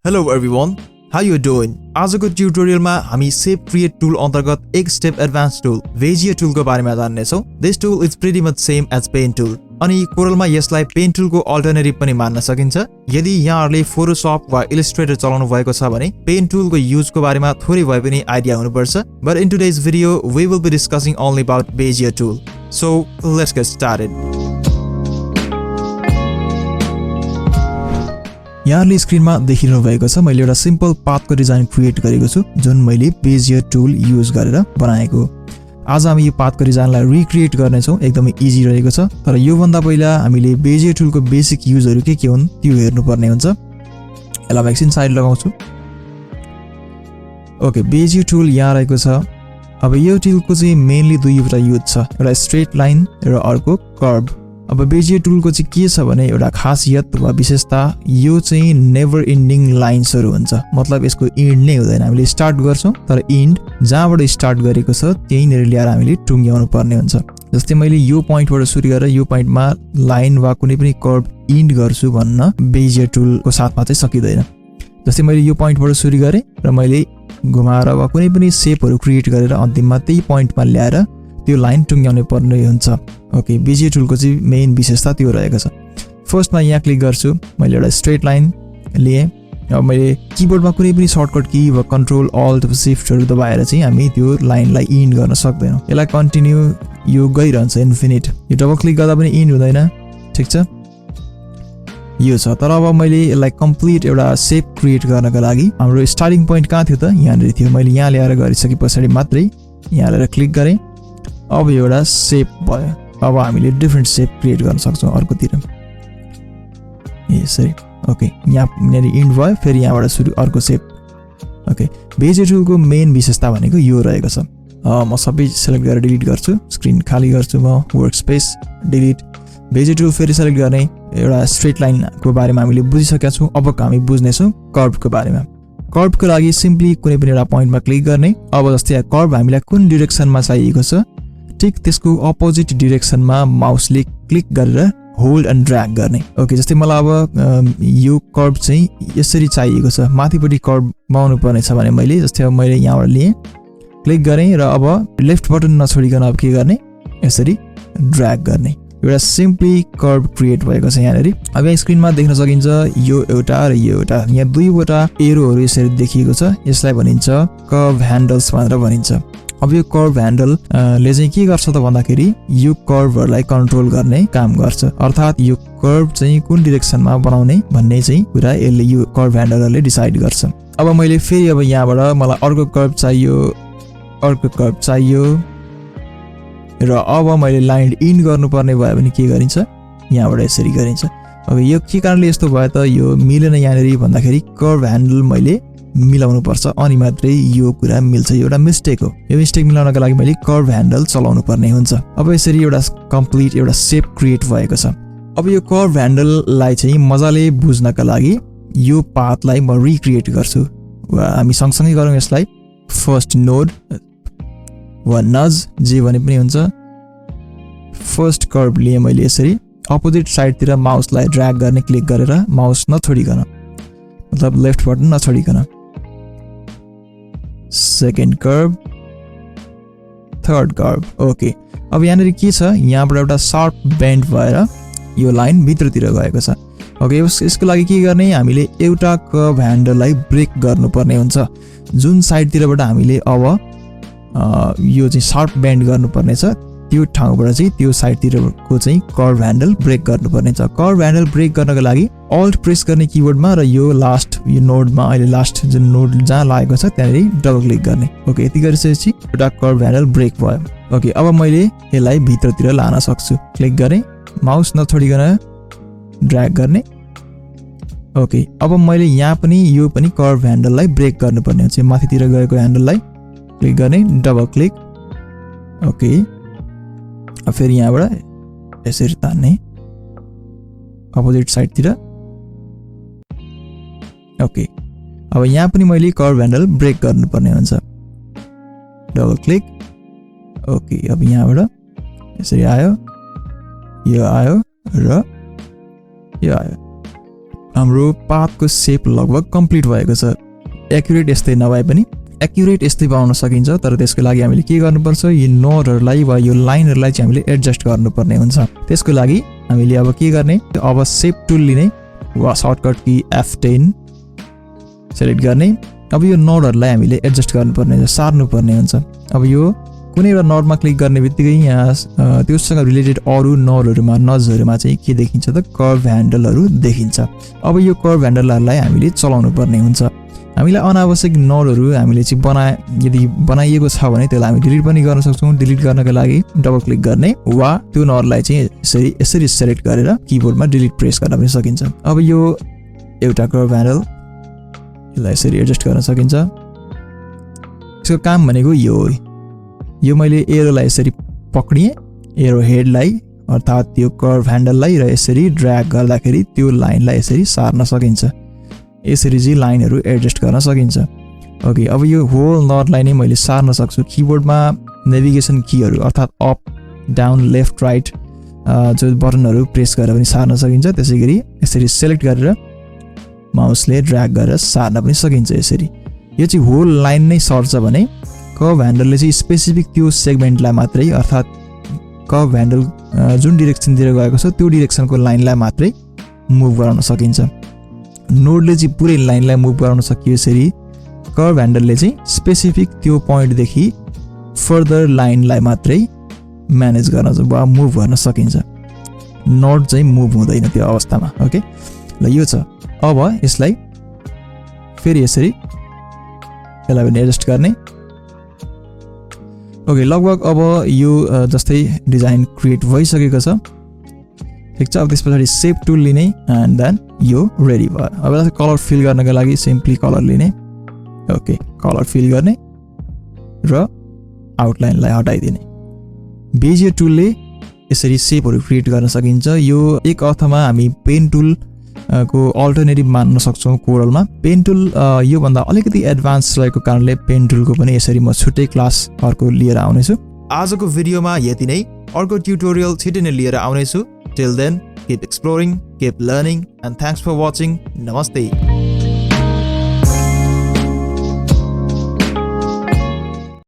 Hello everyone, how you doing? आजको ट्युटोरियलमा हामी सेप क्रिएट टुल अन्तर्गत एक स्टेप एडभान्स टुल बेजियर टुलको बारेमा जान्ने छौं। This tool is pretty much same as pen tool. अनि कोरलमा यसलाई पेन टुलको अल्टरनेटिभ पनि मान्न सकिन्छ। यदि यहाँहरुले फोटोशप वा इलस्ट्रेटर चलाउनु भएको छ भने पेन टुलको युजको बारेमा थोरै भए पनि आइडिया हुनुपर्छ। But in today's video we will be discussing only about Bezier tool. So let's get started. यहाँले स्क्रिनमा देखिरहनु भएको छ मैले एउटा सिम्पल पाथको डिजाइन क्रिएट गरेको छु जुन मैले बेजियर टुल युज गरेर बनाएको। आज हामी यो पाथको डिजाइनलाई रिक्रिएट गर्ने छौं। एकदमै इजी रहेको छ। तर यो भन्दा पहिला हामीले बेजियर टुलको बेसिक युजहरु के हुन् त्यो हेर्नुपर्ने हुन्छ। यसलाई एकछिन साइड लगाउँछु। ओके, बेजियर टुल यहाँ रहेको छ। अब यो टुलको चाहिँ मेनली दुईवटा युज छ, एउटा स्ट्रेट लाइन र अर्को कर्व। अब बेजियर टुलको चाहिँ के छ भने एउटा खासियत वा विशेषता यो चाहिँ नेभर एन्डिङ लाइन्सहरु हुन्छ। मतलब यसको एन्ड नै हुँदैन। हामीले स्टार्ट गर्छौं तर एन्ड जहाँबाट स्टार्ट गरेको छ त्यहीँनेर ल्याएर हामीले टुङ्ग्याउनु पर्ने हुन्छ। जस्तै मैले यो पोइन्टबाट सुरु गरेर यो पोइन्टमा लाइन वा कुनै पनि कर्व एन्ड गर्छु भन्न बेजियर टुलको साथमा चाहिँ सकिदैन। जस्तै मैले यो पोइन्टबाट सुरु गरे र मैले घुमाएर वा कुनै पनि शेपहरु क्रिएट गरेर अन्तिममा त्यही पोइन्टमा ल्याएर त्यो लाइन टुङ्ग्याउनु पर्ने हुन्छ। ओके, बेजियर टुलको चाहिँ मेन विशेषता त्यो रहेको छ। फर्स्टमा यहाँ क्लिक गर्छु, मैले एउटा स्ट्रेट लाइन लिए। अब मैले किबोर्डमा कुनै पनि सर्टकट की वा कन्ट्रोल अल्ट शिफ्टहरु दबाएर चाहिँ हामी त्यो लाइनलाई एन्ड गर्न सक्दैनौं। यसलाई कन्टिन्यू यो गइरहन्छ इन्फिनिट। यो डबल क्लिक गर्दा पनि एन्ड हुँदैन। ठीक छ, यो छ। तर अब मैले यसलाई कम्प्लिट एउटा शेप क्रिएट गर्नको लागि हाम्रो स्टार्टिङ पोइन्ट कहाँ थियो त? यहाँनिर थियो। मैले यहाँ ल्याएर गरिसकेपछि मात्रै यहाँ ल्याएर क्लिक गरे। अब एउटा शेप भयो। अब हामीले डिफरेन्ट शेप क्रिएट गर्न सक्छौं अर्कोतिर। यसरी। ओके, यहाँनिर एन्ड भयो, फेरि यहाँबाट सुरु अर्को शेप। ओके, बेजियर टुलको मेन विशेषता भनेको यो रहेको छ। म सबै सिलेक्ट गरेर डिलिट गर्छु। स्क्रिन खाली गर्छु म। Work space delete. Bezier tool फेरि सिलेक्ट गर्ने। एउटा स्ट्रेट लाइनको बारेमा हामीले बुझिसकेका छौं। अब हामी बुझ्ने छौं कर्वको बारेमा। कर्वको लागि सिम्पली कुनै पनि एउटा पोइन्टमा क्लिक गर्ने। अब जस्तै कर्व हामीलाई कुन डाइरेक्सनमा चाहिएको छ ठीक त्यसको अपोजिट डाइरेक्सनमा माउसले क्लिक गरेर होल्ड एन्ड ड्र्याग गर्ने। ओके, जस्तै मलाई अब यो कर्व चाहिँ यसरी चाहिएको छ। माथिपट्टि कर्व बनाउनु पर्ने छ भने मैले जस्तै अब मैले यहाँबाट लिए क्लिक गरेँ र अब लेफ्ट बटन नछोडिकन अब के गर्ने यसरी ड्र्याग गर्ने। एउटा सिम्पली कर्व क्रिएट भएको छ यहाँनेरि। अब यहाँ स्क्रिनमा देख्न सकिन्छ यो एउटा र यो एउटा। यहाँ दुईवटा एरोहरु यसरी देखिएको छ। यसलाई भनिन्छ कर्व ह्यान्डल्स भनेर भनिन्छ। अब यो कर्व ह्यान्डल ले चाहिँ के गर्छ त भन्दाखेरि यो कर्वहरुलाई कन्ट्रोल गर्ने काम गर्छ। अर्थात यो कर्व चाहिँ कुन डाइरेक्सनमा बनाउने भन्ने चाहिँ कुरा यसले यो कर्व ह्यान्डलले डिसाइड गर्छ। अब मैले फेरि अब यहाँबाट मलाई अर्को कर्व चाहियो, अर्को कर्व चाहियो र अब मैले लाइन इन गर्नुपर्ने भयो भने के गरिन्छ यहाँबाट यसरी गरिन्छ। अब यो के कारणले यस्तो भयो त यो मिलेन यहाँनेरि भन्दाखेरि कर्व ह्यान्डल मैले मिलाउनु पर्छ अनि मात्रै यो कुरा मिल्छ। यो एउटा मिस्टेक हो। यो मिस्टेक मिलाउनको लागि मैले कर्व ह्यान्डल चलाउनु पर्ने हुन्छ। अब यसरी एउटा कम्प्लिट एउटा शेप क्रिएट भएको छ। अब यो कर्व ह्यान्डललाई चाहिँ मजाले बुझ्नका लागि यो पाथलाई म रिक्रिएट गर्छु। हामी सँगसँगै गरौँ यसलाई। फर्स्ट नोड वा नज जे भने पनि हुन्छ। फर्स्ट कर्व लिए मैले यसरी अपोजिट साइडतिर माउसलाई ड्र्याग गर्ने क्लिक गरेर माउस नछोडिकन, मतलब लेफ्ट बटन नछोडिकन। Second curve, third curve. Okay, अब यहाँनिर के छ यहाँबाट एउटा शार्प बेन्ड भएर यो लाइन भित्रतिर गएको छ। ओके, यसको लागि के गर्ने हामीले एउटा कर्व ह्यान्डललाई ब्रेक गर्नुपर्ने हुन्छ। जुन साइडतिरबाट हामीले अब यो चाहिँ शार्प बेन्ड गर्नुपर्ने छ त्यो ठाउँबाट चाहिँ त्यो साइडतिरको चाहिँ कर्व ह्यान्डल ब्रेक गर्नुपर्ने छ। कर्व ह्यान्डल ब्रेक गर्नको लागि अल्ट प्रेस गर्ने किबोर्डमा र यो लास्ट यो नोडमा अहिले लास्ट जुन नोड जहाँ लागेको छ त्यहाँनिर डबल क्लिक गर्ने। ओके, यति गरिसकेपछि एउटा कर्व ह्यान्डल ब्रेक भयो। ओके, अब मैले यसलाई भित्रतिर लान सक्छु। क्लिक गरेँ, माउस नछोडिकन ड्र्याग गर्ने। ओके, अब मैले यहाँ पनि यो पनि कर्व ह्यान्डललाई ब्रेक गर्नुपर्ने हुन्छ। माथितिर गएको ह्यान्डललाई क्लिक गर्ने, डबल क्लिक। ओके, अब फेरि यहाँबाट यसरी तान्ने अपोजिट साइडतिर। ओके, अब यहाँ पनि मैले कर्व ह्यान्डल ब्रेक गर्नुपर्ने हुन्छ। Double click. ओके, अब यहाँबाट यसरी आयो, यो आयो र यो आयो। हाम्रो पाथको सेप लगभग कम्प्लिट भएको छ। एक्युरेट यस्तै नभए पनि एक्युरेट यस्तै बनाउन सकिन्छ, तर त्यसको लागि हामीले के गर्नुपर्छ, यो नोडहरूलाई वा यो लाइनहरूलाई चाहिँ हामीले एडजस्ट गर्नुपर्ने हुन्छ। त्यसको लागि हामीले अब के गर्ने, अब सेप टुल लिने वा सर्टकट की F10 सेलेक्ट गर्ने। अब यो नोडहरूलाई हामीले एडजस्ट गर्नुपर्ने हुन्छ, सार्नुपर्ने हुन्छ। अब यो कुनै एउटा नोडमा क्लिक गर्ने बित्तिकै यहाँ त्योसँग रिलेटेड अरू नोडहरूमा नजहरूमा चाहिँ के देखिन्छ त, कर्भ ह्यान्डलहरू देखिन्छ। अब यो कर्भ ह्यान्डलहरूलाई हामीले चलाउनु पर्ने हुन्छ। हामीलाई अनावश्यक नोडहरू हामीले चाहिँ यदि बनाइएको छ भने त्यसलाई हामी डिलिट पनि गर्न सक्छौँ। डिलिट गर्नको लागि डबल क्लिक गर्ने वा त्यो नोडलाई चाहिँ यसरी सेलेक्ट गरेर किबोर्डमा डिलिट प्रेस गर्न पनि सकिन्छ। अब यो एउटा कर्भ ह्यान्डल, यसलाई यसरी एडजस्ट गर्न सकिन्छ। यसको काम भनेको यो मैले एरोलाई यसरी पक्रिएँ, एरो हेडलाई अर्थात् त्यो कर्भ ह्यान्डललाई, र यसरी ड्र्याग गर्दाखेरि त्यो लाइनलाई यसरी सार्न सकिन्छ। यसरी चाहिँ लाइनहरू एडजस्ट गर्न सकिन्छ। ओके, अब यो होल नोडलाई नै मैले सार्न सक्छु। किबोर्डमा नेभिगेसन कीहरू अर्थात् अप डाउन लेफ्ट राइट जो बटनहरू प्रेस गरेर पनि सार्न सकिन्छ। त्यसै गरी यसरी सेलेक्ट गरेर माउसले ड्र्याग गरेर सार्न पनि सकिन्छ। यसरी यो चाहिँ होल लाइन नै सर्छ भने कर्भ ह्यान्डलले चाहिँ स्पेसिफिक त्यो सेगमेन्टलाई मात्रै अर्थात् कर्भ ह्यान्डल जुन डिरेक्सनतिर गएको छ त्यो डिरेक्सनको लाइनलाई मात्रै मुभ गराउन सकिन्छ। नोडले चाहिँ पुरै लाइनलाई मुभ गराउन सकियो। यसरी कर्भ ह्यान्डलले चाहिँ स्पेसिफिक त्यो पोइन्टदेखि फर्दर लाइनलाई मात्रै म्यानेज गर्न वा मुभ गर्न सकिन्छ। नोड चाहिँ मुभ हुँदैन त्यो अवस्थामा। ओके, ल यो छ। अब यसलाई फेरि यसरी यसलाई पनि एडजस्ट गर्ने। ओके, लगभग अब यो जस्तै डिजाइन क्रिएट भइसकेको छ। ठिक छ, अब त्यस पछाडि सेप टुल लिने एन्ड देन यो रेडी भयो। अब यसलाई कलर फिल गर्नको लागि सिम्पली कलर लिने। ओके, कलर फिल गर्ने र आउटलाइनलाई हटाइदिने। बेजियर टुलले यसरी सेपहरू क्रिएट गर्न सकिन्छ। यो एक अर्थमा हामी पेन टुल को अल्टरनेटिभ मान्न सक्छौँ कोरलमा। पेन टुल योभन्दा अलिकति एडभान्स रहेको कारणले पेन टुलको पनि यसरी म छुट्टै क्लास अर्को लिएर आउनेछु। आजको भिडियोमा यति नै। अर्को ट्युटोरियल छिटै नै लिएर आउनेछु। Till then, keep exploring, keep learning, and thanks for watching. Namaste.